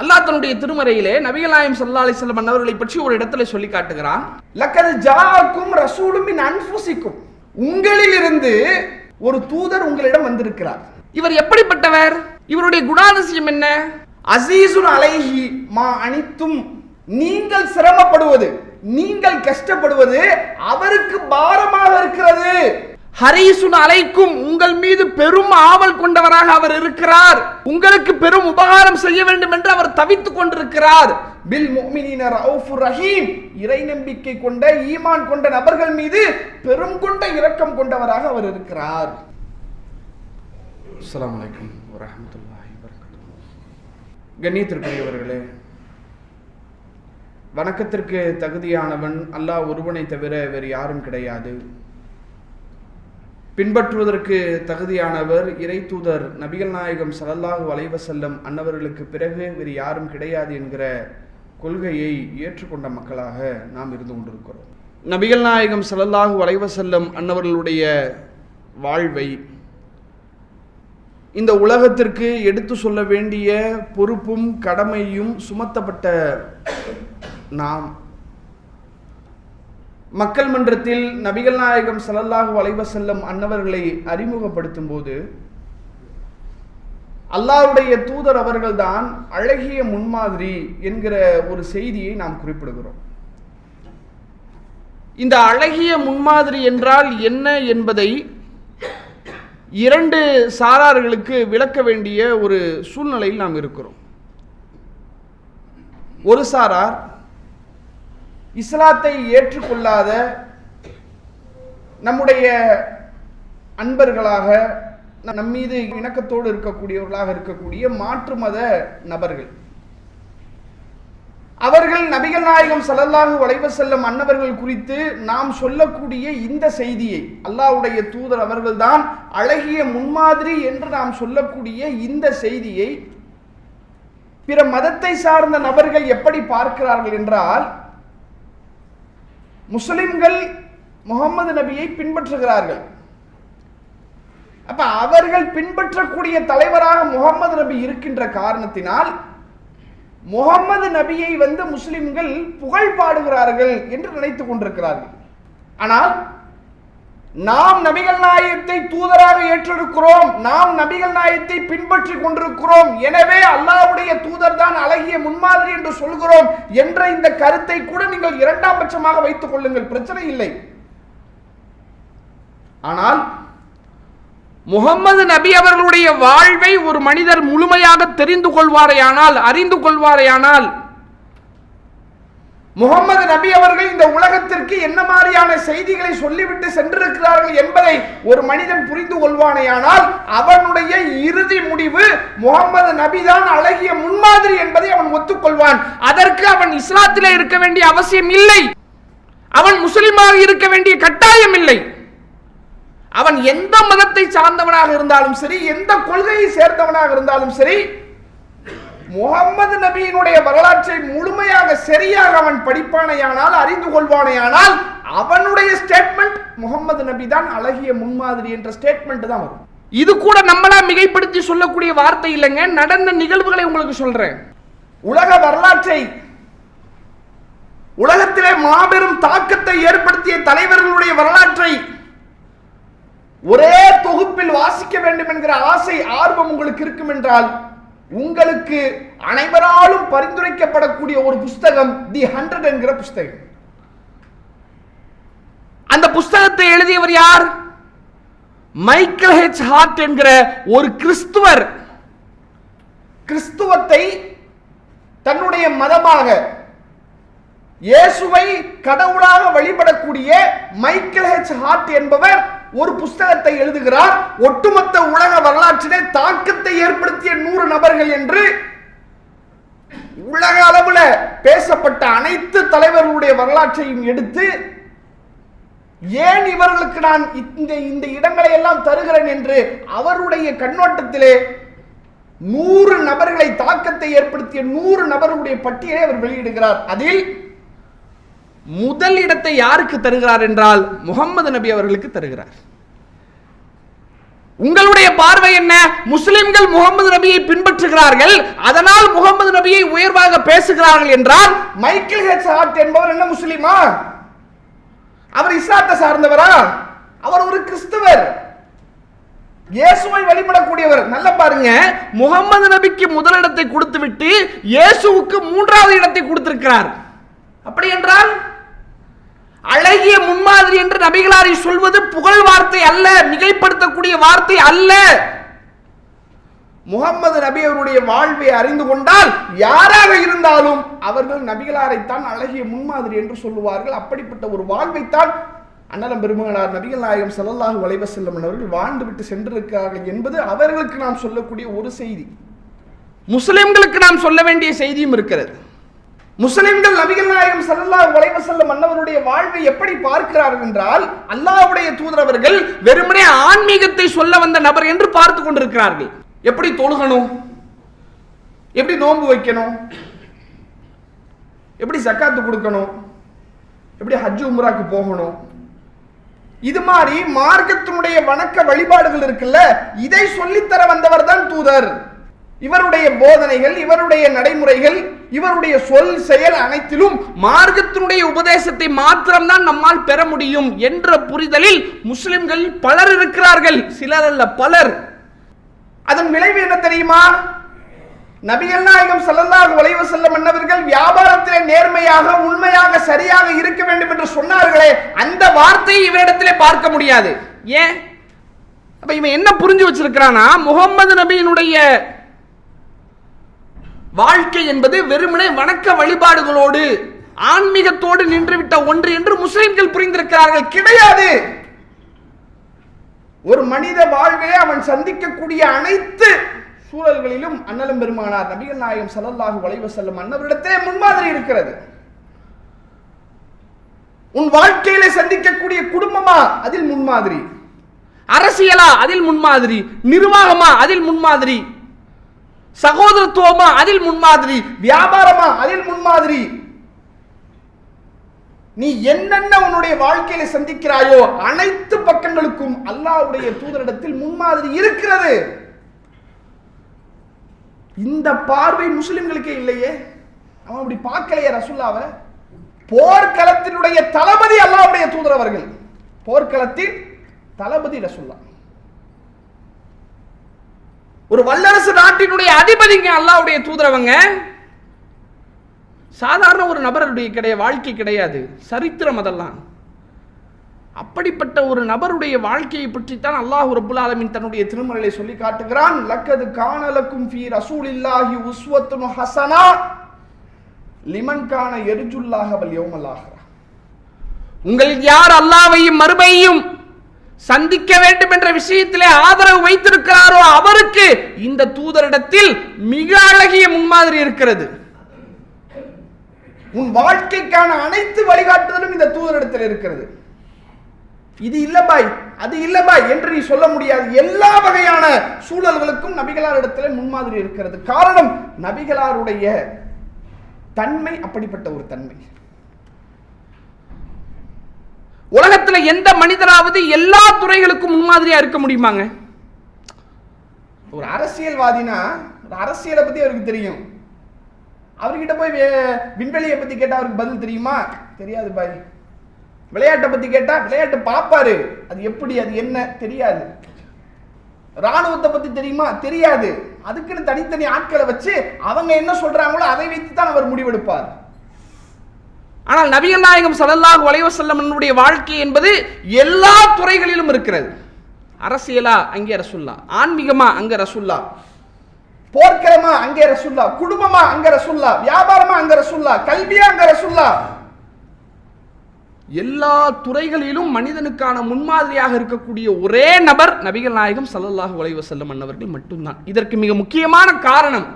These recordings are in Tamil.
அல்லாஹ் தன்னுடைய திருமறையிலே நபிகள் நாயகம் ஸல்லல்லாஹு அலைஹி வஸல்லம் அவர்களை பற்றி ஒரு இடத்துல சொல்லி காட்டுகிறான். லக்கத் ஜாஅக்கும் ரசூலும் மின் அன்ஃபுசிக்கும், உங்களிலிருந்து ஒரு தூதர் உங்களிடம் வந்திருக்கிறார். இவர் எப்படிப்பட்டவர்? இவருடைய குணாதிசயம் என்ன? அஸீஸுன் அலைஹி மா அனித்தும், நீங்கள் சிரமப்படுவது, நீங்கள் கஷ்டப்படுவது அவருக்கு பாரமாக இருக்கிறது. ஹரீசுன் அலைக்கும், உங்கள் மீது பெரும் ஆவல் கொண்டவராக அவர் இருக்கிறார். உங்களுக்கு பெரும் உபகாரம் செய்ய வேண்டும் என்று அவர் தவித்துக் கொண்டிருக்கிறார். பில் முஃமினீன ரவுஃபுர் ரஹீம், இறை நம்பிக்கை கொண்ட ஈமான் கொண்ட நபர்கள் மீது பெரும் கொண்ட இரக்கம் கொண்டவராக அவர் இருக்கிறார். அஸ்ஸலாமு அலைக்கும் வரஹ்மத்துல்லாஹி வபரகாத்துஹு. கண்ணியத்திற்குரியவர்களே, வணக்கத்திற்கு தகுதியானவன் அல்லாஹ் ஒருவனை தவிர வேறு யாரும் கிடையாது. பின்பற்றுவதற்கு தகுதியானவர் இறை தூதர் நபிகள் நாயகம் ஸல்லல்லாஹு அலைஹி வஸல்லம் அன்னவர்களுக்கு பிறகு வேறு யாரும் கிடையாது என்கிற கொள்கையை ஏற்றுக்கொண்ட மக்களாக நாம் இருந்து கொண்டிருக்கிறோம். நபிகள் நாயகம் ஸல்லல்லாஹு அலைஹி வஸல்லம் அன்னவர்களுடைய வாழ்வை இந்த உலகத்திற்கு எடுத்து சொல்ல வேண்டிய பொறுப்பும் கடமையும் சுமத்தப்பட்ட நாம் மக்கள் மன்றத்தில் நபிகள் நாயகம் ஸல்லல்லாஹு அலைஹி வஸல்லம் அன்னவர்களை அறிமுகப்படுத்தும் போது அல்லாஹ்வுடைய தூதர் அவர்கள்தான் அழகிய முன்மாதிரி என்கிற ஒரு செய்தியை நாம் குறிப்பிடுகிறோம். இந்த அழகிய முன்மாதிரி என்றால் என்ன என்பதை இரண்டு சாரார்களுக்கு விளக்க வேண்டிய ஒரு சூழ்நிலையில் நாம் இருக்கிறோம். ஒரு சாரார் இஸ்லாத்தை ஏற்றுக்கொள்ளாத நம்முடைய அன்பர்களாக, நம்மீது இணக்கத்தோடு இருக்கக்கூடியவர்களாக இருக்கக்கூடிய மாற்று மத நபர்கள். அவர்கள் நபிகள் நாயகம் ஸல்லல்லாஹு அலைஹி வஸல்லம் அன்னவர்கள் குறித்து நாம் சொல்லக்கூடிய இந்த செய்தியை, அல்லாஹ்வுடைய தூதர் அவர்கள்தான் அழகிய முன்மாதிரி என்று நாம் சொல்லக்கூடிய இந்த செய்தியை பிற மதத்தை சார்ந்த நபர்கள் எப்படி பார்க்கிறார்கள் என்றால், முஸ்லிம்கள் முகமது நபியை பின்பற்றுகிறார்கள். அப்ப அவர்கள் பின்பற்றக்கூடிய தலைவராக முகமது நபி இருக்கின்ற காரணத்தினால் முகமது நபியை முஸ்லிம்கள் புகழ் பாடுகிறார்கள் என்று நினைத்துக் கொண்டிருக்கிறார்கள். ஆனால் நாம் நபிகள் நாயகத்தை தூதராக ஏற்றிருக்கிறோம், நாம் நபிகள் நாயகத்தை பின்பற்றி கொண்டிருக்கிறோம், எனவே அல்லாஹ்வுடைய தூதர் தான் அழகிய முன்மாதிரி என்று சொல்கிறோம் என்ற இந்த கருத்தை கூட நீங்கள் இரண்டாம் பட்சமாக வைத்துக் கொள்ளுங்கள், பிரச்சனை இல்லை. ஆனால் முகமது நபி அவர்களுடைய வாழ்வை ஒரு மனிதர் முழுமையாக தெரிந்து கொள்வாரையானால், அறிந்து கொள்வாரையானால், முகமது நபி அவர்கள் இந்த உலகத்திற்கு என்ன மாதிரியான செய்திகளை சொல்லிவிட்டு சென்றிருக்கிறார்கள் என்பதை ஒரு மனிதன் புரிந்து கொள்வானேயானால் அவனுடைய இறுதி முடிவு முகமது நபி தான் அழகிய முன்மாதிரி என்பதை அவன் ஒத்துக்கொள்வான். அதற்கு அவன் இஸ்லாத்திலே இருக்க வேண்டிய அவசியம் இல்லை, அவன் முஸ்லிமாக இருக்க வேண்டிய கட்டாயம் இல்லை. அவன் எந்த மதத்தை சார்ந்தவனாக இருந்தாலும் சரி, எந்த கொள்கையை சேர்ந்தவனாக இருந்தாலும் சரி, முகமது நபியினுடைய வரலாற்றை முழுமையாக சரியாக அவன் படிப்பானையானால், அறிந்து கொள்வானையானால், அவனுடைய ஸ்டேட்மெண்ட் முகமது நபி தான் அழகிய முன்மாதிரி என்ற ஸ்டேட்மெண்ட் தான் வரும். இது கூட நம்மளா மிகைப்படுத்தி சொல்லக்கூடிய வார்த்தை இல்லைங்க, நடந்த நிகழ்வுகளை உங்களுக்கு சொல்றேன். உலக வரலாற்றை, உலகத்திலே மாபெரும் தாக்கத்தை ஏற்படுத்திய தலைவர்களுடைய வரலாற்றை ஒரே தொகுப்பில் வாசிக்க வேண்டும் என்கிற ஆசை, ஆர்வம் உங்களுக்கு இருக்கும் என்றால், உங்களுக்கு அனைவராலும் பரிந்துரைக்கப்படக்கூடிய ஒரு புஸ்தகம் தி 100 என்கிற புஸ்தகம். அந்த புஸ்தகத்தை எழுதியவர் யார்? மைக்கேல் ஹெச் ஹார்ட் என்கிற ஒரு கிறிஸ்துவர். கிறிஸ்துவத்தை தன்னுடைய மதமாக, இயேசுவை கடவுளாக வழிபடக்கூடிய மைக்கேல் ஹெச் ஹார்ட் என்பவர் ஒரு புஸ்தகத்தை எழுதுகிறார். ஒட்டுமொத்த உலக வரலாற்றிலே தாக்கத்தை ஏற்படுத்திய 100 நபர்கள் என்று உலக அளவில் பேசப்பட்ட அனைத்து தலைவர்களுடைய வரலாற்றையும் எடுத்து, ஏன் இவர்களுக்கு நான் இந்த இடங்களை எல்லாம் தருகிறேன் என்று அவருடைய கண்ணோட்டத்திலே 100 நபர்களை, தாக்கத்தை ஏற்படுத்திய 100 நபர்களுடைய பட்டியலை அவர் வெளியிடுகிறார். அதில் முதல் இடத்தை யாருக்கு தருகிறார் என்றால் முகமது நபி அவர்களுக்கு தருகிறார். உங்களுடைய பார்வை என்ன? முஸ்லிம்கள் முகமது நபியை பின்பற்றுகிறார்கள், அதனால் முகமது நபியை உயர்வாக பேசுகிறார்கள் என்றால் மைக்கேல் ஹெச் ஹார்ட் என்பவர் என்ன முஸ்லிமா? அவர் இஸ்லாத்தை சார்ந்தவரா? அவர் ஒரு கிறிஸ்தவர், இயேசுவை வழிபடக்கூடியவர். நல்ல பாருங்க, முகமது நபிக்கு முதலிடத்தை கொடுத்து விட்டு இயேசுவுக்கு 3வது இடத்தை கொடுத்திருக்கிறார். அப்படி என்றால் அழகிய முன்மாதிரி என்று நபிகளாரை சொல்வது புகழ் வார்த்தை அல்ல, மிகைப்படுத்தக்கூடிய வார்த்தை அல்ல. முகமது நபி அவருடைய வாழ்வை அறிந்து கொண்டால் யாராக இருந்தாலும் அவர்கள் நபிகளாரைத்தான் அழகிய முன்மாதிரி என்று சொல்லுவார்கள். அப்படிப்பட்ட ஒரு வாழ்வைத்தான் அண்ணலம் பெருமகனார் நபிகள் நாயகம் ஸல்லல்லாஹு அலைஹி வஸல்லம் அவர்கள் வாழ்ந்து விட்டு சென்றிருக்கிறார்கள் என்பது அவர்களுக்கு நாம் சொல்லக்கூடிய ஒரு செய்தி. முஸ்லிம்களுக்கு நாம் சொல்ல வேண்டிய செய்தியும் இருக்கிறது. முஸ்லிம்கள் நபிகள் நாயகம் ஸல்லல்லாஹு அலைஹி வஸல்லம் அன்னவருடைய வாழ்வை எப்படி பார்க்கிறார்கள் என்றால், அல்லாஹ்வுடைய தூதர் அவர்கள் வெறுமனே ஆன்மீகத்தை சொல்ல வந்த நபர் என்று பார்த்து கொண்டிருக்கிறார்கள். எப்படி தொழுகணும், எப்படி நோன்பு வைக்கணும், எப்படி ஜக்காத்து கொடுக்கணும், எப்படி ஹஜ் உம்ராக்கு போகணும், இது மாதிரி மார்க்கத்தினுடைய வணக்க வழிபாடுகள் இருக்குல்ல, இதை சொல்லித்தர வந்தவர் தான் தூதர். இவருடைய போதனைகள், இவருடைய நடைமுறைகள், இவருடைய சொல் செயல் அனைத்திலும் மார்க்கத்தினுடைய உபதேசத்தை மாத்திரம்தான் நம்மால் பெற முடியும் என்ற புரிதலில் முஸ்லிம்கள் பலர் இருக்கிறார்கள், சிலர் அல்ல பலர். அதன் விளைவு என்ன தெரியுமா? நபிகள் நாயகம் ஸல்லல்லாஹு அலைஹி வஸல்லம் அன்னவர்கள் வியாபாரத்திலே நேர்மையாக, உண்மையாக, சரியாக இருக்க வேண்டும் என்று சொன்னார்களே, அந்த வார்த்தையை இவரிடத்திலே பார்க்க முடியாது. ஏன்? அப்ப இவன் என்ன புரிஞ்சு வச்சிருக்கிறானா, முகமது நபியினுடைய வாழ்க்கை என்பது வெறுமனே வணக்க வழிபாடுகளோடு ஆன்மீகத்தோடு நின்றுவிட்ட ஒன்று என்று முஸ்லிம்கள் புரிந்திருக்கிறார்கள். கிடையாது. ஒரு மனித வாழ்வே அவன் சந்திக்கக்கூடிய அனைத்து சூழல்களிலும் அண்ணலம் பெருமானார் நபிகள் நாயகம் ஸல்லல்லாஹு அலைஹி வஸல்லம் அன்னவரிடத்தே முன்மாதிரி இருக்கிறது. உன் வாழ்க்கையில சந்திக்கக்கூடிய குடும்பமா, அதில் முன்மாதிரி. அரசியலா, அதில் முன்மாதிரி. நிர்வாகமா, அதில் முன்மாதிரி. சகோதரத்துவமா, அதில் முன்மாதிரி. வியாபாரமா, அதில் முன்மாதிரி. நீ என்னென்ன உன்னுடைய வாழ்க்கையில சந்திக்கிறாயோ அனைத்து பக்கங்களுக்கும் அல்லாஹ்வுடைய தூதரிடத்தில் முன்மாதிரி இருக்கிறது. இந்த பார்வை முஸ்லிம்களுக்கே இல்லையே. அவன் அப்படி பார்க்கலையே ரசூலுல்லாஹ்வை. போர்க்களத்தினுடைய தளபதி அல்லாஹ்வுடைய தூதர் அவர்கள். போர்க்களத்தின் தளபதி ரசூலுல்லாஹ். ஒரு வல்லரசு நாட்டினுடைய அதிபதிங்க அல்லாஹ்வுடைய தூதரவங்க. சாதாரண ஒரு நபருடைய வாழ்க்கை கிடையாது, சரித்திரம் அதெல்லாம். அப்படிப்பட்ட ஒரு நபருடைய வாழ்க்கையை பற்றித்தான் அல்லாஹ் ரப்புல் ஆலமீன் தன்னுடைய திருமறையிலே சொல்லி காட்டுகிறான். லக்கது கான லக்கும் ஃபீ ரசூலில்லாஹி உஸ்வத்துன் ஹஸனா லிமன் கான யர்ஜுல்லாஹ வல் யௌமல் ஆகிரா. உங்களில் யார் அல்லாஹ்வையும் மறுமையையும் சந்திக்க வேண்டும் என்ற விஷயத்திலே ஆதரவு வைத்திருக்கிறாரோ அவருக்கு இந்த தூதரிடத்தில் மிக அழகிய முன்மாதிரி இருக்கிறது. உன் வாழ்க்கைக்கான அனைத்து வழிகாட்டுதலும் இந்த தூதரிடத்தில் இருக்கிறது. இது இல்ல பாய், அது இல்ல பாய் என்று நீ சொல்ல முடியாது. எல்லா வகையான சூழல்களுக்கும் நபிகளாரிடத்தில் முன்மாதிரி இருக்கிறது. காரணம், நபிகளாருடைய தன்மை அப்படிப்பட்ட ஒரு தன்மை. உலகத்தில் எந்த மனிதராவது எல்லா துறைகளுக்கும் முன்மாதிரியா இருக்க முடியுமாங்க? ஒரு அரசியல்வாதினா அரசியலை பத்தி அவருக்கு தெரியும். அவர்கிட்ட போய் விண்வெளியை பத்தி கேட்டா அவருக்கு பதில் தெரியுமா? தெரியாது பாய். விளையாட்டை பத்தி கேட்டா விளையாட்டு பாப்பாரு, அது எப்படி, அது என்ன தெரியாது. ராணுவத்தை பத்தி தெரியுமா? தெரியாது. அதுக்குன்னு தனித்தனி ஆட்களை வச்சு அவங்க என்ன சொல்றாங்களோ அதை வைத்து தான் அவர் முடிவெடுப்பார். ஆனால் நபிகள் நாயகம் ஸல்லல்லாஹு அலைஹி வஸல்லம் வாழ்க்கை என்பது எல்லா துறைகளிலும் இருக்கிறது. அரசியலா, அங்கே ரசூலுல்லாஹ். ஆன்மீகமா, அங்கே ரசூலுல்லாஹ். போர்க்களமா, அங்கே ரசூலுல்லாஹ். குடும்பமா, அங்கே ரசூலுல்லாஹ். வியாபாரமா, அங்கே ரசூலுல்லாஹ். கல்வியா, அங்கே ரசூலுல்லாஹ். எல்லா துறைகளிலும் மனிதனுக்கான முன்மாதிரியாக இருக்கக்கூடிய ஒரே நபர் நபிகள் நாயகம் ஸல்லல்லாஹு அலைஹி வஸல்லம் அவர்கள் மட்டும்தான். இதற்கு மிக முக்கியமான காரணம்,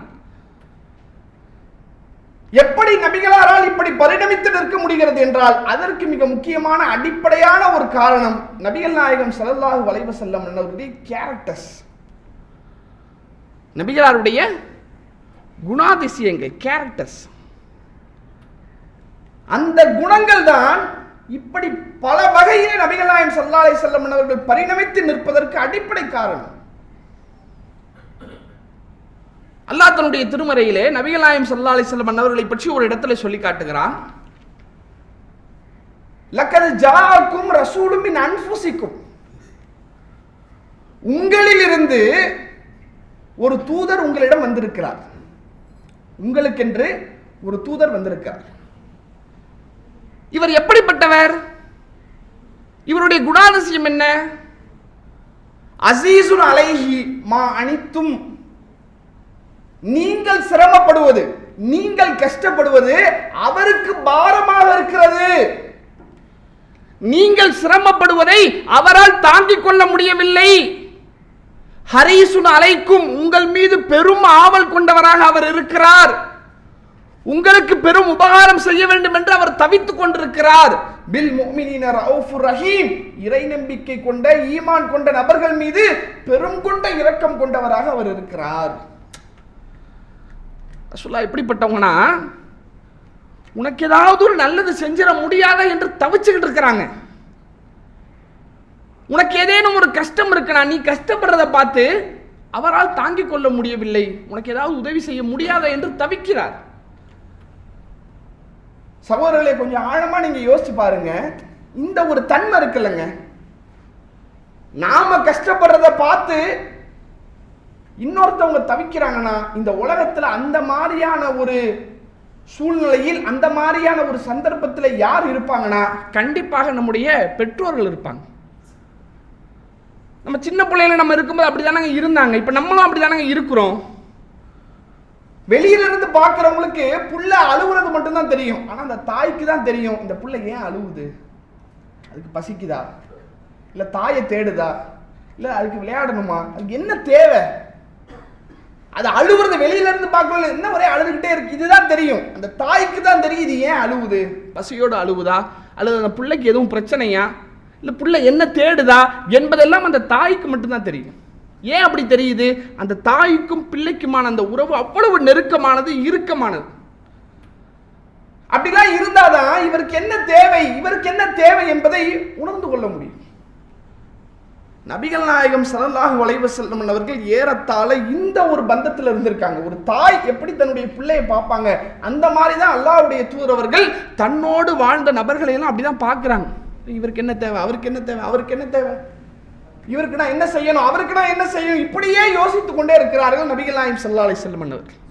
எப்படி நபிகளாரால் இப்படி பரிணமித்து நிற்க முடிகிறது என்றால் அதற்கு மிக முக்கியமான அடிப்படையான ஒரு காரணம் நபிகள் நாயகம் ஸல்லல்லாஹு அலைஹி வஸல்லம் அவர்களுடைய கேரக்டர்ஸ். நபிகளாருடைய குணாதிசயங்கள், கேரக்டர்ஸ். அந்த குணங்கள் தான் இப்படி பல வகையிலே நபிகள் நாயகம் ஸல்லல்லாஹு அலைஹி வஸல்லம் அவர்கள் பரிணமித்து நிற்பதற்கு அடிப்படை காரணம். அல்லாஹ் தன்னுடைய திருமறையிலே நபிகள் நாயகம் ஸல்லல்லாஹு அலைஹி வஸல்லம் அவர்களை பற்றி ஒரு இடத்துல சொல்லி காட்டுகிறான். லக்கத் ஜாஅக்கும் ரசூலும் மின் அன்ஃபுசிக்கும், உங்களிலிருந்து ஒரு தூதர் உங்களிடம் வந்திருக்கிறார். உங்களுக்கென்று ஒரு தூதர் வந்திருக்கிறார். இவர் எப்படிப்பட்டவர்? இவருடைய குணாதிசயம் என்ன? அசீசுன் அலைஹி மா அனித்தும், நீங்கள் சிரமப்படுவது, நீங்கள் கஷ்டப்படுவது அவருக்கு பாரமாக இருக்கிறது. நீங்கள் சிரமப்படுவதை அவரால் தாங்கிக் கொள்ள முடியவில்லை. ஹரீசுன் அலைக்கும், உங்கள் மீது பெரும் ஆவல் கொண்டவராக அவர் இருக்கிறார். உங்களுக்கு பெரும் உபகாரம் செய்ய வேண்டும் என்று அவர் தவித்துக் கொண்டிருக்கிறார். பில் முஃமினீன ரவுஃபுர் ரஹீம், இறை நம்பிக்கை கொண்ட ஈமான் கொண்ட நபர்கள் மீது பெரும் கொண்ட இரக்கம் கொண்டவராக அவர் இருக்கிறார். ரசூலுல்லாஹ் எப்படிப்பட்டவங்கன்னா, உனக்கு ஏதாவது ஒரு நல்லது செஞ்சிட முடியாத என்று தவிச்சுக்கிட்டு இருக்கிறாங்க. உனக்கு ஏதேனும் ஒரு கஷ்டம் இருக்குன்னா, நீ கஷ்டப்படுறத பார்த்து அவரால் தாங்கிக் கொள்ள முடியவில்லை, உனக்கு ஏதாவது உதவி செய்ய முடியாத என்று தவிக்கிறார். சகோதரர்களே, கொஞ்சம் ஆழமா நீங்க யோசிச்சு பாருங்க. இந்த ஒரு தன்மை இருக்குல்லங்க, நாம கஷ்டப்படுறத பார்த்து இன்னொருத்தவங்க தவிக்கிறாங்கன்னா, இந்த உலகத்துல அந்த மாதிரியான ஒரு சூழ்நிலையில், அந்த மாதிரியான ஒரு சந்தர்ப்பத்தில் யார் இருப்பாங்கன்னா, கண்டிப்பாக நம்முடைய பெற்றோர்கள் இருப்பாங்க. நம்ம சின்ன பிள்ளையில நம்ம இருக்கும்போது அப்படிதானங்க இருந்தாங்க. இப்ப நம்மளும் அப்படிதானங்க இருக்கிறோம். வெளியிலிருந்து பார்க்கிறவங்களுக்கு புள்ள அழுவுறது மட்டும்தான் தெரியும். ஆனா அந்த தாய்க்கு தான் தெரியும், இந்த புள்ள ஏன் அழுவுது, அதுக்கு பசிக்குதா, இல்ல தாயை தேடுதா, இல்ல அதுக்கு விளையாடணுமா, அதுக்கு என்ன தேவை. அது அழுவுறது வெளியில இருந்து பார்க்கல, என்ன ஒரே அழுதுகிட்டே இருக்கு, இதுதான் தெரியும். அந்த தாய்க்கு தான் தெரியுது ஏன் அழுவுது, பசியோடு அழுவுதா, அல்லது அந்த பிள்ளைக்கு எதுவும் பிரச்சனையா, இல்ல புள்ள என்ன தேடுதா என்பதெல்லாம் அந்த தாய்க்கு மட்டும்தான் தெரியும். ஏன் அப்படி தெரியுது? அந்த தாய்க்கும் பிள்ளைக்குமான அந்த உறவு அவ்வளவு நெருக்கமானது, இறுக்கமானது. அப்படிலாம் இருந்தாதான் இவருக்கு என்ன தேவை, இவருக்கு என்ன தேவை என்பதை உணர்ந்து கொள்ள முடியும். நபிகள் நாயகம் ஸல்லல்லாஹு அலைஹி வஸல்லம் அவர்கள் ஏறத்தாழ இந்த ஒரு பந்தத்தில் இருந்திருக்காங்க. ஒரு தாய் எப்படி தன்னுடைய பிள்ளையை பார்ப்பாங்க, அந்த மாதிரி தான் அல்லாஹ்வுடைய தூதர் அவர்கள் தன்னோடு வாழ்ந்த நபர்களை எல்லாம் அப்படிதான் பார்க்குறாங்க. இவருக்கு என்ன தேவை, அவருக்கு என்ன தேவை, அவருக்கு என்ன தேவை, இவருக்கு நான் என்ன செய்யணும், அவருக்கு நான் என்ன செய்யணும், இப்படியே யோசித்துக் கொண்டே இருக்கிறார்கள் நபிகள் நாயகம் ஸல்லல்லாஹு அலைஹி வஸல்லம் அவர்கள்.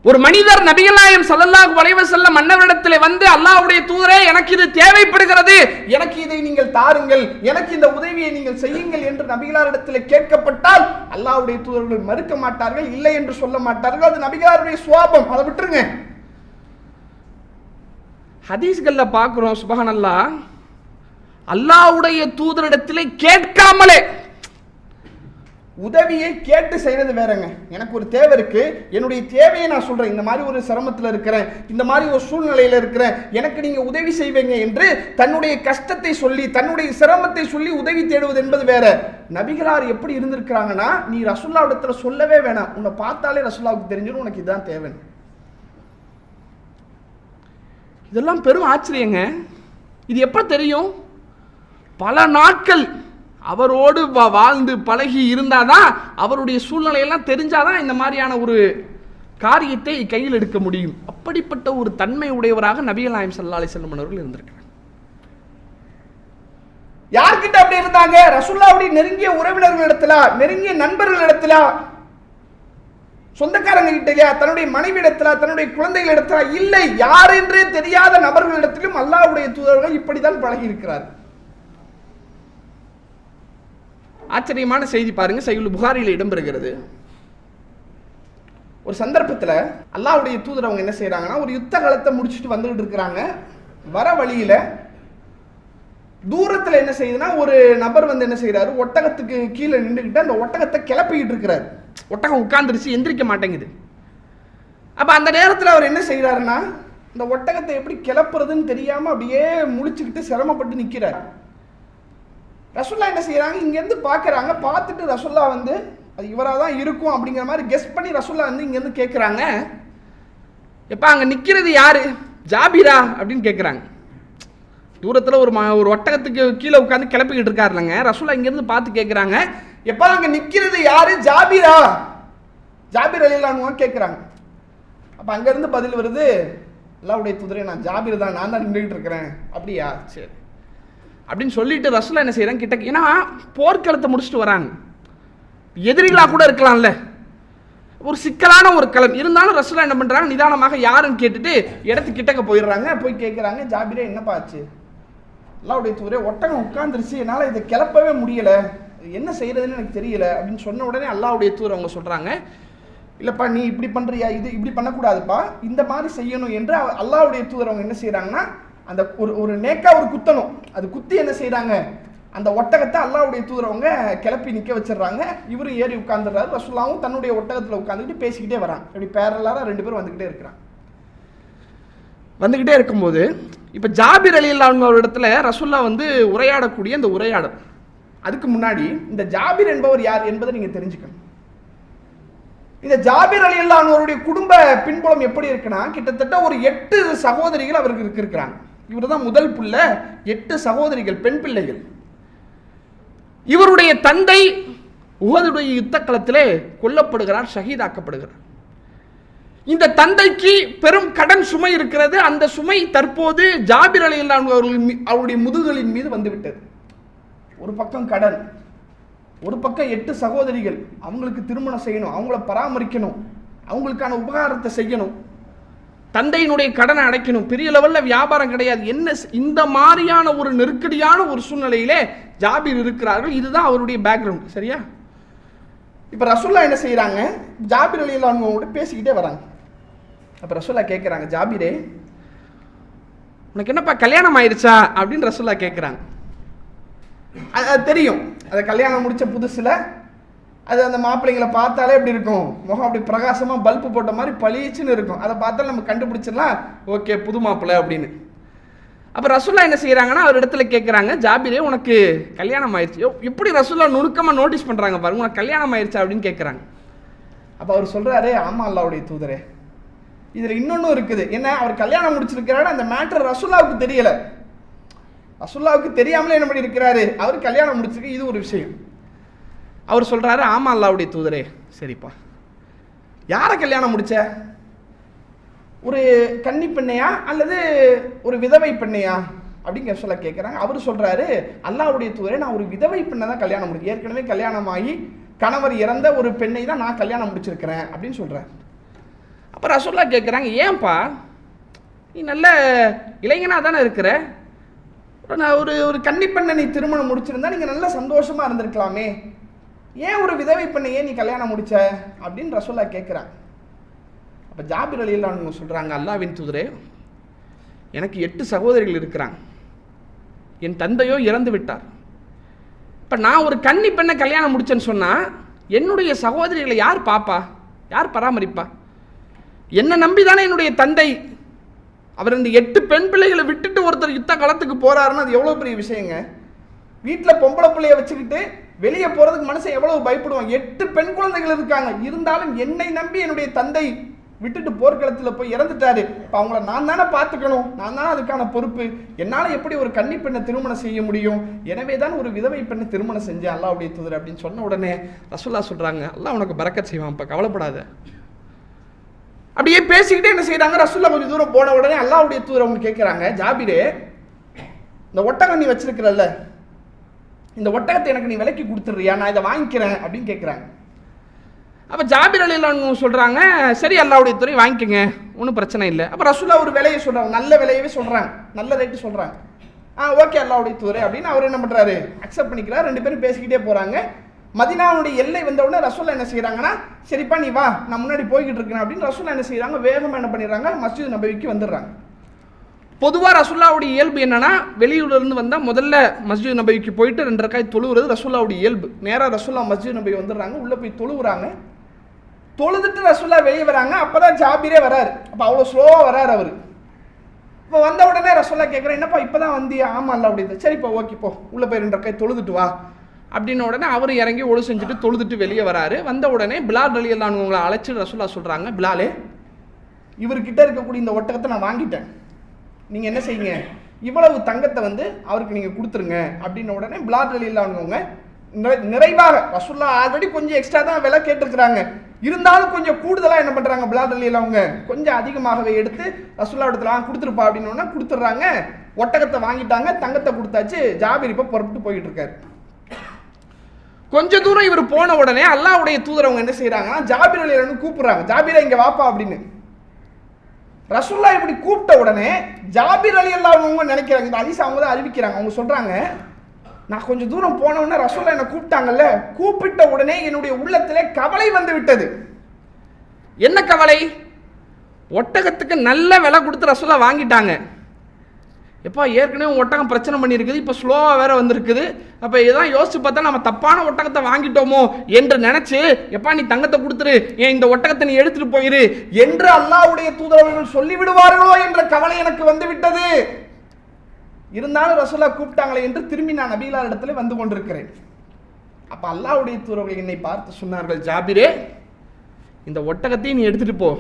ஒரு மனிதர் நபிகள் நாயகம் ஸல்லல்லாஹு அலைஹி வஸல்லம் மன்னவரிடத்தில் வந்து, அல்லாஹ்வுடைய தூதரே, எனக்கு இது தேவைப்படுகிறது, எனக்கு இதை நீங்கள் தாருங்கள், எனக்கு இந்த உதவியை நீங்கள் செய்யுங்கள் என்று நபிகளாரிடத்தில் கேட்கப்பட்டால் அல்லாஹ்வுடைய தூதர்கள் மறுக்க மாட்டார்கள், இல்லை என்று சொல்ல மாட்டார்கள். அது நபிகளாருடைய சுவாபம், அதை விட்டுருங்க. ஹதீஸ்கள்ல பார்க்கிறோம், சுப்ஹானல்லாஹ், அல்லாஹ்வுடைய தூதரிடத்திலே கேட்காமலே உதவியை கேட்டு செய்யறது வேறங்க. எனக்கு ஒரு தேவை இருக்கு, என்னுடைய தேவையை நான் சொல்றேன், இந்த மாதிரி ஒரு சிரமத்தில் இருக்கிறேன், இந்த மாதிரி ஒரு சூழ்நிலையில் இருக்கிறேன், எனக்கு நீங்க உதவி செய்வீங்க என்று தன்னுடைய கஷ்டத்தை சொல்லி, தன்னுடைய சிரமத்தை சொல்லி உதவி தேடுவது என்பது வேற. நபிகளார் எப்படி இருந்திருக்கிறாங்கன்னா, நீ ரசூலுல்லாஹ்விடத்துல சொல்லவே வேணாம், உன்னை பார்த்தாலே ரசூலுல்லாஹ்வுக்கு தெரிஞ்சிடும் உனக்கு இதுதான் தேவை. இதெல்லாம் பெரும் ஆச்சரியங்க. இது எப்ப தெரியும்? பல நாட்கள் அவரோடு வாழ்ந்து பழகி இருந்தாதான், அவருடைய சூழ்நிலையெல்லாம் தெரிஞ்சாதான் இந்த மாதிரியான ஒரு காரியத்தை கையில் எடுக்க முடியும். அப்படிப்பட்ட ஒரு தன்மை உடையவராக நபிகள் நாயகம் ஸல்லல்லாஹு அலைஹி வஸல்லம் அவர்கள் இருந்திருக்கிறார். யார்கிட்ட அப்படி இருந்தாங்க? ரசூலுல்லாஹ்வுடைய நெருங்கிய உறவினர்களிடத்துல, நெருங்கிய நண்பர்களிடத்துல, சொந்தக்காரங்க கிட்ட இல்லையா, தன்னுடைய மனைவி இடத்துல, தன்னுடைய குழந்தைகள் இடத்துல இல்லை, யார் என்றே தெரியாத நபர்களிடத்திலும் அல்லாஹ்வுடைய தூதர்கள் இப்படித்தான் பழகி இருக்கிறார். ஆச்சரியமான செய்தி பாருங்க, சஹீஹுல் புகாரியில் இடம்பெறுகிறது. ஒரு சந்தர்ப்பத்தில் அல்லாஹ்வுடைய தூதர் அவங்க என்ன செய்யறாங்கன்னா, ஒரு யுத்த காலத்தை முடிச்சுட்டு வந்துகிட்டு இருக்கிறாங்க. வர வழியில தூரத்தில் என்ன செய்யுதுன்னா, ஒரு நபர் வந்து என்ன செய்யறாரு, ஒட்டகத்துக்கு கீழே நின்றுக்கிட்டு அந்த ஒட்டகத்தை கிளப்பிக்கிட்டு இருக்கிறாரு. ஒட்டகம் உட்கார்ந்துருச்சு, எந்திரிக்க மாட்டேங்குது. அப்ப அந்த நேரத்தில் அவர் என்ன செய்யறாருன்னா, இந்த ஒட்டகத்தை எப்படி கிளப்புறதுன்னு தெரியாம அப்படியே முழிச்சுக்கிட்டு சிரமப்பட்டு நிற்கிறார். ரசூலுல்லாஹ் என்ன செய்யறாங்க, இங்கேருந்து பார்க்குறாங்க. பார்த்துட்டு ரசூலுல்லாஹ் வந்து அது இவராக தான் இருக்கும் அப்படிங்கிற மாதிரி கெஸ் பண்ணி ரசூலுல்லாஹ் வந்து இங்கேருந்து கேட்குறாங்க, எப்பா அங்கே நிற்கிறது யாரு, ஜாபிரா அப்படின்னு கேட்குறாங்க. தூரத்தில் ஒரு ஒட்டகத்துக்கு கீழே உட்காந்து கிளப்பிக்கிட்டு இருக்காருலங்க. ரசூலா இங்கேருந்து பார்த்து கேட்குறாங்க, எப்ப அங்க நிக்கிறது யாரு? ஜாபீர் ரலியல்லாஹு அன்ஹு கேட்குறாங்க. அப்ப அங்க இருந்து பதில் வருது, அல்லாஹ்வுடைய தூதரே நான் ஜாபீர் தான், நான் தான் நின்றுகிட்டு இருக்கிறேன். அப்படியா, சரி அப்படின்னு சொல்லிட்டு ரசூலா என்ன செய்யறாங்க கிட்ட, ஏன்னா போர்க்களத்தை முடிச்சுட்டு வராங்க, எதிரிகளா கூட இருக்கலாம்ல, ஒரு சிக்கலான ஒரு களம் இருந்தாலும் ரசூலா என்ன பண்றாங்க, நிதானமாக யாருன்னு கேட்டுட்டு இடத்துக்கு கிட்டக்க போயிடுறாங்க. போய் கேட்குறாங்க, ஜாபீரே என்னப்பா ஆச்சு? அல்லாஹ்வுடைய தூதரே ஒட்டகம் உட்கார்ந்துருச்சு, என்னால் இதை கிளப்பவே முடியல, என்ன செய்யறதுன்னு எனக்கு தெரியல அப்படின்னு சொன்ன உடனே அல்லாஹ்வுடைய தூதர் அவங்க சொல்றாங்க, இல்லப்பா நீ இப்படி பண்றியா, இது இப்படி பண்ணக்கூடாதுப்பா, இந்த மாதிரி செய்யணும் என்று அல்லாஹ்வுடைய தூதர் அவங்க என்ன செய்யறாங்கன்னா, அந்த ஒரு நேக்கா ஒரு குத்தணும், அது குத்தி என்ன செய்யறாங்க, அந்த ஒட்டகத்தை அல்லாஹ்வுடைய தூதர் அவங்க கிளப்பி நிக்க வச்சிடறாங்க. இவரும் ஏறி உட்கார்ந்துடுறாரு, ரசூலுல்லாஹும் தன்னுடைய ஒட்டகத்துல உட்காந்துக்கிட்டு பேசிக்கிட்டே வராங்க. இப்படி பேரலாரா 2 பேரும் வந்துகிட்டே இருக்கிறாங்க. வந்துகிட்டே இருக்கும்போது இப்ப ஜாபீர் ரலியல்லாஹு அன்ஹு அவரிடத்துல ரசூலுல்லாஹ் உரையாடக்கூடிய அந்த உரையாடல், அதுக்கு முன்னாடி இந்த ஜாபீர் என்பவர் யார் என்பதை நீங்க தெரிஞ்சுக்கணும். இந்த ஜாபீர் ரலியல்லாஹு அன்ஹு அவருடைய குடும்ப பின்புலம் எப்படி இருக்குன்னா, கிட்டத்தட்ட ஒரு 8 சகோதரிகள் அவருக்கு இருக்கிறாங்க. இவர் தான் முதல் புள்ள, 8 சகோதரிகள், பெண் பிள்ளைகள். இவருடைய தந்தை உஹதுடைய யுத்த களத்திலே கொல்லப்படுகிறார், ஷஹீதாக்கப்படுகிறார். இந்த தந்தைக்கு பெரும் கடன் சுமை இருக்கிறது. அந்த சுமை தற்போது ஜாபீர் ரலியல்லாஹு அன்ஹு அவருடைய முதுகுகளின் மீது வந்துவிட்டது. ஒரு பக்கம் கடன், ஒரு பக்கம் 8 சகோதரிகள், அவங்களுக்கு திருமணம் செய்யணும், அவங்கள பராமரிக்கணும், அவங்களுக்கான உபகாரத்தை செய்யணும், தந்தையினுடைய கடனை அடைக்கணும், பெரிய லெவல்ல வியாபாரம் கிடையாது. என்ன இந்த மாதிரியான ஒரு நெருக்கடியான ஒரு சூழ்நிலையிலே ஜாபீர் இருக்கிறார்கள். இதுதான் அவருடைய பேக்ரவுண்ட். சரியா? இப்ப ரசூலுல்லாஹ் என்ன செய்யறாங்க, ஜாபீர் ரலியல்லாஹு அன்ஹு பேசிக்கிட்டே வராங்க. அப்ப ரசூலுல்லாஹ் கேட்கிறாங்க, ஜாபீரே உனக்கு என்னப்பா கல்யாணம் ஆயிருச்சா அப்படின்னு ரசூலுல்லாஹ் கேட்கிறாங்க. அது தெரியும், அதை கல்யாணம் முடிச்ச புதுசுல அது அந்த மாப்பிள்ளைங்களை பார்த்தாலே எப்படி இருக்கும், முகம் அப்படி பிரகாசமா பல்பு போட்ட மாதிரி பளிச்சுன்னு இருக்கும். அதை பார்த்தாலும் நம்ம கண்டுபிடிச்சிடலாம், ஓகே புது மாப்பிள்ளை அப்படின்னு. அப்ப ரசூலுல்லாஹ் என்ன செய்யறாங்கன்னா அவர் இடத்துல கேட்கறாங்க, ஜாபீரே உனக்கு கல்யாணம் ஆயிடுச்சு. எப்படி ரசூலுல்லாஹ் நுணுக்கமா நோட்டீஸ் பண்றாங்க பாருங்க, உனக்கு கல்யாணம் ஆயிடுச்சா அப்படின்னு கேட்கறாங்க. அப்ப அவர் சொல்றாரு, ஆமா அல்லாஹ்வுடைய தூதரே, இதுல இன்னொன்னும் இருக்குது. என்ன, அவர் கல்யாணம் முடிச்சிருக்கிறாரு, அந்த மேட்டர் ரசூலுல்லாஹ்வுக்கு தெரியல, ரசூலுல்லாஹ்வுக்கு தெரியாமலே என்ன பண்ணி இருக்கிறாரு, அவர் கல்யாணம் முடிச்சிருக்கு, இது ஒரு விஷயம். அவர் சொல்றாரு, ஆமா அல்லாஹ்வுடைய தூதரே. சரிப்பா, யாரை கல்யாணம் முடிச்ச? ஒரு கன்னி பெண்ணையா அல்லது ஒரு விதவை பெண்ணையா அப்படிங்கிற சொல்ல கேட்குறாங்க. அவர் சொல்றாரு, அல்லாஹ்வுடைய தூதரே, நான் ஒரு விதவை பெண்ணை தான் கல்யாணம் முடிச்சு, ஏற்கனவே கல்யாணமாகி கணவர் இறந்த ஒரு பெண்ணை தான் நான் கல்யாணம் முடிச்சிருக்கிறேன் அப்படின்னு சொல்றாரு. அப்ப ரசூலுல்லாஹ் கேட்குறாங்க, ஏன்பா நீ நல்ல இளைஞனா தானே இருக்கிற, ஒரு கன்னி பெண்ணை நீ திருமணம் முடிச்சிருந்தா நீங்க நல்ல சந்தோஷமா இருந்திருக்கலாமே, ஏன் ஒரு விதவை பெண்ணை ஏன் நீ கல்யாணம் முடிச்ச அப்படின்னு ரசூலுல்லாஹ் கேட்குறாங்க. அப்ப ஜாபீர் ரலியல்லாஹு அன்ஹு சொல்றாங்க, அல்லாஹ்வின் தூதரே, எனக்கு 8 சகோதரிகள் இருக்கிறாங்க, என் தந்தையோ இறந்து விட்டார். இப்ப நான் ஒரு கன்னி பெண்ணை கல்யாணம் முடிச்சேன்னு சொன்னா என்னுடைய சகோதரிகளை யார் பாப்பா, யார் பராமரிப்பா? என்னை நம்பிதானே என்னுடைய தந்தை, அவர் இந்த 8 பெண் பிள்ளைகளை விட்டுட்டு ஒருத்தர் யுத்த களத்துக்கு போறாருன்னா அது எவ்வளவு பெரிய விஷயங்க. வீட்டுல பொம்பளை பிள்ளைய வச்சுக்கிட்டு வெளியே போறதுக்கு மனுஷன் எவ்வளவு பயப்படுவான். 8 பெண் குழந்தைகள் இருக்காங்க, இருந்தாலும் என்னை நம்பி என்னுடைய தந்தை விட்டுட்டு போர்க்களத்துல போய் இறந்துட்டாரு. இப்ப அவங்கள நான் தானே பார்த்துக்கணும், நான் தானே அதுக்கான பொறுப்பு. என்னால எப்படி ஒரு கன்னி பெண்ணை திருமணம் செய்ய முடியும்? எனவே தான் ஒரு விதவை பெண்ணை திருமணம் செஞ்சேன் அல்லாஹ்வுடைய தூதர் அப்படின்னு சொன்ன உடனே ரசூலுல்லாஹ் சொல்றாங்க, அல்லாஹ் உனக்கு பரக்கத் செய்வான்ப்பா, கவலைப்படாத. அப்படியே பேசிக்கிட்டே என்ன செய்யறாங்க, ரசூலுல்லாஹ் கொஞ்சம் தூரம் போன உடனே அல்லாஹ்வுடைய தூதர் அவங்க கேட்கிறாங்க, ஜாபீரே, இந்த ஒட்டகம் நீ வச்சிருக்கிறல்ல, இந்த ஒட்டகத்தை எனக்கு நீ விலைக்கு கொடுத்துறியா, நான் இதை வாங்கிக்கிறேன் அப்படின்னு கேட்குறாங்க. அப்போ ஜாபீர் ரலியல்லாஹு அன்ஹு சொல்கிறாங்க, சரி அல்லாஹ்வுடைய தூதரே வாங்கிக்கோங்க, ஒன்றும் பிரச்சனை இல்லை. அப்போ ரசூலுல்லாஹ் ஒரு விலையை சொல்கிறாங்க, நல்ல விலையவே சொல்கிறாங்க, நல்ல ரேட்டு சொல்கிறாங்க. ஓகே அல்லாஹ்வுடைய தூதரே அப்படின்னு அவர் என்ன பண்ணுறாரு, அக்செப்ட் பண்ணிக்கிறார். 2 பேரும் பேசிக்கிட்டே போகிறாங்க. மதீனாவுடைய எல்லை வந்த உடனே ரசூலுல்லாஹ் என்ன செய்கிறாங்கன்னா, சரிப்பா நீ வா, நான் முன்னாடி போய்கிட்டு இருக்கேன் அப்படின்னு ரசூலுல்லாஹ் என்ன செய்கிறாங்க, வேகமாக என்ன பண்ணிடுறாங்க, மஸ்ஜித் நபவிக்கு வந்துடுறாங்க. பொதுவாக ரசூலுல்லாஹ்வுடைய இயல்பு என்னன்னா, வெளியூர்லேருந்து வந்தால் முதல்ல மஸ்ஜித் நபவிக்கு போயிட்டு 2 ரக்காத் தொழுவுறது ரசூலுல்லாஹ்வுடைய இயல்பு. நேராக ரசூலுல்லாஹ் மஸ்ஜித் நபவி வந்துடுறாங்க, உள்ளே போய் தொழுவுறாங்க. தொழுதுட்டு ரசூலுல்லாஹ் வெளியே வராங்க. அப்பதான் ஜாபீரே வராரு. அப்போ அவ்வளோ ஸ்லோவாக வராரு அவர். இப்போ வந்த உடனே ரசூலுல்லாஹ் கேட்குறேன், என்னப்பா இப்போ தான் வந்தியா? ஆமா அல்ல அப்படின்னு. சரிப்பா ஓகே போ, உள்ளே போய் 2 ரக்காத் தொழுதுட்டு வா அப்படின்ன உடனே அவர் இறங்கி ஒழு செஞ்சுட்டு தொழுதுட்டு வெளியே வராரு. வந்த உடனே பிலால் ரலியல்லாஹு அன்ஹு அவங்களை அழைச்சிட்டு ரசூலுல்லாஹ் சொல்கிறாங்க, பிலாலே, இவர்கிட்ட இருக்கக்கூடிய இந்த ஒட்டகத்தை நான் வாங்கிட்டேன், நீங்கள் என்ன செய்யுங்க, இவ்வளவு தங்கத்தை வந்து அவருக்கு நீங்க கொடுத்துருங்க அப்படின்ன உடனே பிலால் ரலியல்லாஹு அன்ஹு நிறைவாக, ரசூலுல்லாஹ் ஆல்ரெடி கொஞ்சம் எக்ஸ்ட்ரா தான் விலை கேட்டிருக்கிறாங்க, இருந்தாலும் கொஞ்சம் கூடுதலா என்ன பண்றாங்க, பிலால் ரலியல்லாஹு அன்ஹு கொஞ்சம் அதிகமாகவே எடுத்து ரசூலுல்லாஹ் இடத்துல கொடுத்துருப்பா அப்படின்னு கொடுத்துட்றாங்க. ஒட்டகத்தை வாங்கிட்டாங்க, தங்கத்தை கொடுத்தாச்சு. ஜாபிர் இப்ப புறப்பட்டு போயிட்டு இருக்காரு. கொஞ்ச தூரம் இவர் போன உடனே அல்லாஹ்வுடைய தூதர் அவங்க என்ன செய்யறாங்கன்னா ஜாபிர் ரலியல்லாஹு அன்ஹு கூப்பிடுறாங்க, ஜாபிரே இங்க வாப்பா அப்படின்னு. ரசூலுல்லாஹ் இப்படி கூப்பிட்ட உடனே ஜாபிர் ரலியல்லாஹு அன்ஹு நினைக்கிறாங்க, இந்த ஹதீஸ் அவங்க தான் அறிவிக்கிறாங்க. அவங்க சொல்றாங்க, நான் கொஞ்சம் தூரம் போன உடனே ரசூலுல்லாஹ் என்ன கூப்பிட்டாங்கல்ல, கூப்பிட்ட உடனே என்னுடைய உள்ளத்திலே கவலை வந்து விட்டது. என்ன கவலை? ஒட்டகத்துக்கு நல்ல விலை கொடுத்து ரசூலுல்லாஹ் வாங்கிட்டாங்க. எப்பா ஏற்கனவே ஒட்டகம் பிரச்சனை பண்ணியிருக்குது, இப்போ ஸ்லோவாக வேற வந்திருக்குது. அப்போ இதெல்லாம் யோசிச்சு பார்த்தா நம்ம தப்பான ஒட்டகத்தை வாங்கிட்டோமோ என்று நினைச்சு, எப்பா நீ தங்கத்தை கொடுத்துரு, ஏன் இந்த ஒட்டகத்தை நீ எடுத்துட்டு போயிரு என்று அல்லாஹ்வுடைய தூதரவர்கள் சொல்லிவிடுவார்களோ என்ற கவலை எனக்கு வந்து விட்டது. இருந்தாலும் ரசூலுல்லாஹ் கூப்பிட்டாங்களே என்று திரும்பி நான் நபிகளார் இடத்துல வந்து கொண்டிருக்கிறேன். அப்ப அல்லாஹ்வுடைய தூதரவர்கள் என்னை பார்த்து சொன்னார்கள், ஜாபிரே இந்த ஒட்டகத்தையும் நீ எடுத்துட்டு போ,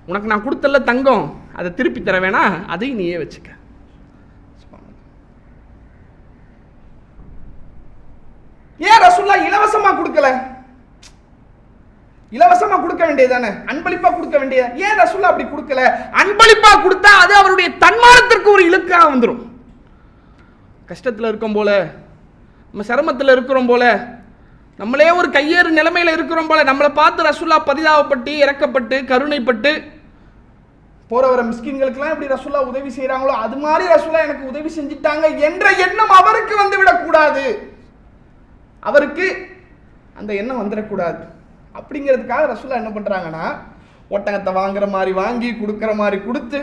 உனக்கு நான் கொடுத்தல தங்கம் அதை திருப்பி தர வேணா, அதையும் நீயே வச்சுக்க. ஏன் ரசூலுல்லாஹ் இலவசமா கொடுக்கல? இலவசமா கொடுக்க வேண்டியதானே, அன்பளிப்பா கொடுக்க வேண்டிய, ஏன் ரசூலுல்லாஹ் அப்படி கொடுக்கல? அன்பளிப்பா கொடுத்தா அது அவருடைய தன்மானத்திற்கு ஒரு இழுக்காக வந்துடும். கஷ்டத்தில் இருக்கும் போல, நம்ம சிரமத்தில் இருக்கிறோம் போல, நம்மளே ஒரு கையேறு நிலைமையில இருக்கிறோம் போல, நம்மளை பார்த்து ரசூலுல்லாஹ் பரிதாபப்பட்டு இறக்கப்பட்டு கருணைப்பட்டு போற வர மிஸ்கின்களுக்கெல்லாம் எப்படி ரசூலுல்லாஹ் உதவி செய்யறாங்களோ அது மாதிரி ரசூலுல்லாஹ் எனக்கு உதவி செஞ்சிட்டாங்க என்ற எண்ணம் அவருக்கு வந்து விடக்கூடாது. அவருக்கு அந்த எண்ணம் வந்துடக்கூடாது. அப்படிங்கிறதுக்காக ரசூலுல்லாஹ் என்ன பண்றாங்கன்னா ஒட்டகத்தை வாங்குற மாதிரி வாங்கி கொடுக்குற மாதிரி கொடுத்து.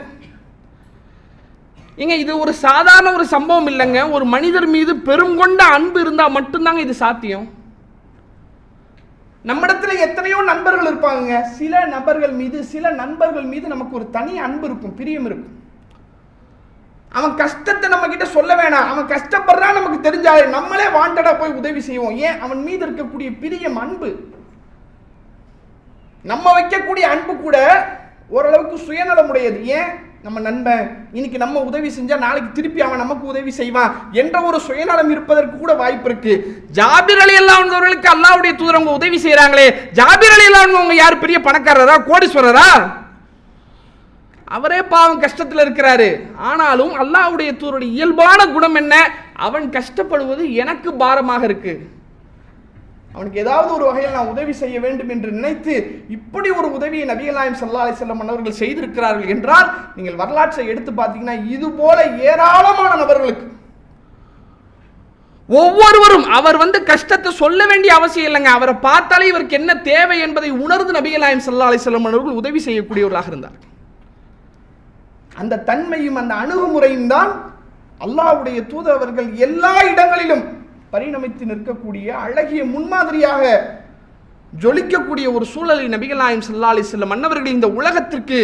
ஏங்க இது ஒரு சாதாரண ஒரு சம்பவம் இல்லைங்க. ஒரு மனிதர் மீது பெரும் கொண்ட அன்பு இருந்தா மட்டும்தாங்க இது சாத்தியம். நம்மிடத்துல எத்தனையோ நண்பர்கள் இருப்பாங்க, சில நண்பர்கள் மீது நமக்கு ஒரு தனி அன்பு இருக்கும், பிரியம் இருக்கும். அவன் கஷ்டத்தை நம்ம கிட்ட சொல்ல வேணாம், அவன் கஷ்டப்படுறான் நமக்கு தெரிஞ்சாலே நம்மளே வாண்டடா போய் உதவி செய்வோம். ஏன்? அவன் மீது இருக்கக்கூடிய பிரியம், அன்பு. நம்ம வைக்கக்கூடிய அன்பு கூட ஓரளவுக்கு சுயநலமுடையது. ஏன்? நம்ம நண்பன் இன்னைக்கு நம்ம உதவி செஞ்சா நாளைக்கு திருப்பி அவன் நமக்கு உதவி செய்வான் என்ற ஒரு சுயநலம் இருப்பதற்கு கூட வாய்ப்பு இருக்கு. ஜாபிர் ரலியல்லாஹு அன்ஹு அவர்களுக்கு அல்லாஹ்வுடைய தூதர் அவங்க உதவி செய்யறாங்களே, ஜாபிர் ரலியல்லாஹு அன்ஹு அவங்க யார், பெரிய பணக்காரரா, கோடீஸ்வரரா? அவரே பாவம் கஷ்டத்தில் இருக்கிறாரு. ஆனாலும் அல்லாஹ்வுடைய தூதருடைய இயல்பான குணம் என்ன? அவன் கஷ்டப்படுவது எனக்கு பாரமாக இருக்கு, அவனுக்கு ஏதாவது ஒரு வகையில் நான் உதவி செய்ய வேண்டும் என்று நினைத்து இப்படி ஒரு உதவியை நபிகள் நாயகம் ஸல்லல்லாஹு அலைஹி வஸல்லம் அவர்கள் செய்திருக்கிறார்கள் என்றால் நீங்கள் வரலாற்றை எடுத்து பார்த்தீங்கன்னா இது போல ஏராளமான நபர்களுக்கு ஒவ்வொருவரும் அவர் கஷ்டத்தை சொல்ல வேண்டிய அவசியம் இல்லைங்க. அவரை பார்த்தாலே இவருக்கு என்ன தேவை என்பதை உணர்ந்து நபிகள் நாயகம் ஸல்லல்லாஹு அலைஹி வஸல்லம் அவர்கள் உதவி செய்யக்கூடியவர்களாக இருந்தார். அந்த தன்மையும் அந்த அணுகுமுறையும் தான் அல்லாஹ்வுடைய தூதரவர்கள் எல்லா இடங்களிலும் பரிணமித்து நிற்கக்கூடிய அழகிய முன்மாதிரியாக ஜொலிக்கக்கூடிய ஒரு சூழலை நபிகள் நாயகம் ஸல்லல்லாஹு அலைஹி வஸல்லம் மன்னவர்கள் இந்த உலகத்திற்கு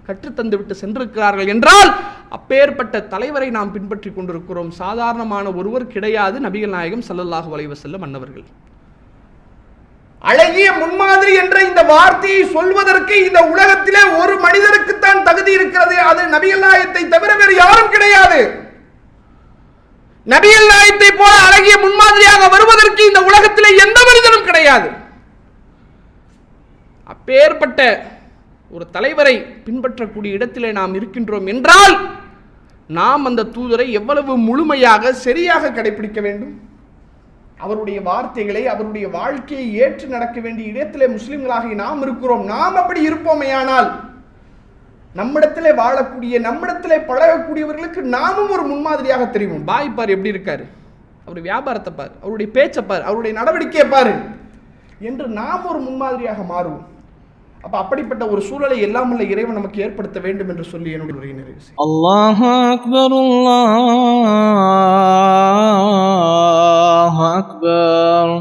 கற்றுத்தந்து விட்டு சென்றிருக்கிறார்கள் என்றால் அப்பேற்பட்ட தலைவரை நாம் பின்பற்றி கொண்டிருக்கிறோம். சாதாரணமான ஒருவர் கிடையாது நபிகள் நாயகம் ஸல்லல்லாஹு அலைஹி வஸல்லம் மன்னவர்கள். அழகிய முன்மாதிரி என்ற இந்த வார்த்தையை சொல்வதற்கு இந்த உலகத்திலே ஒரு மனிதருக்குத்தான் தகுதி இருக்கிறது, அது நபிகள் நாயகத்தை தவிர வேறு யாரும் கிடையாது. நபிகள் நாயகத்தை போல அழகிய முன்மாதிரியாக வருவதற்கு இந்த உலகத்திலே எந்த மனிதனும் கிடையாது. அப்பேற்பட்ட ஒரு தலைவரை பின்பற்றக்கூடிய இடத்திலே நாம் இருக்கின்றோம் என்றால் நாம் அந்த தூதரை எவ்வளவு முழுமையாக சரியாக கடைபிடிக்க வேண்டும், அவருடைய வார்த்தைகளை அவருடைய வாழ்க்கையை ஏற்று நடக்க வேண்டிய இடத்திலே முஸ்லிம்களாக நாம் இருக்கிறோம். நாம் அப்படி இருப்போமேயானால் நம்மிடத்திலே வாழக்கூடிய நம்மிடத்திலே பழகக்கூடியவர்களுக்கு நாமும் ஒரு முன்மாதிரியாக தெரியும். பாய் பார் எப்படி இருக்காரு, அவருடைய வியாபாரத்தை பார், அவருடைய பேச்சை பார், அவருடைய நடவடிக்கையை பாரு என்று நாம் ஒரு முன்மாதிரியாக மாறுவோம். அப்ப அப்படிப்பட்ட ஒரு சூழலை எல்லாம் உள்ள இறைவன் நமக்கு ஏற்படுத்த வேண்டும் என்று சொல்லி என்னுடைய உரையை நிறைவு செய்கிறேன். அல்லாஹு அக்பர், அல்லாஹு அக்பர்.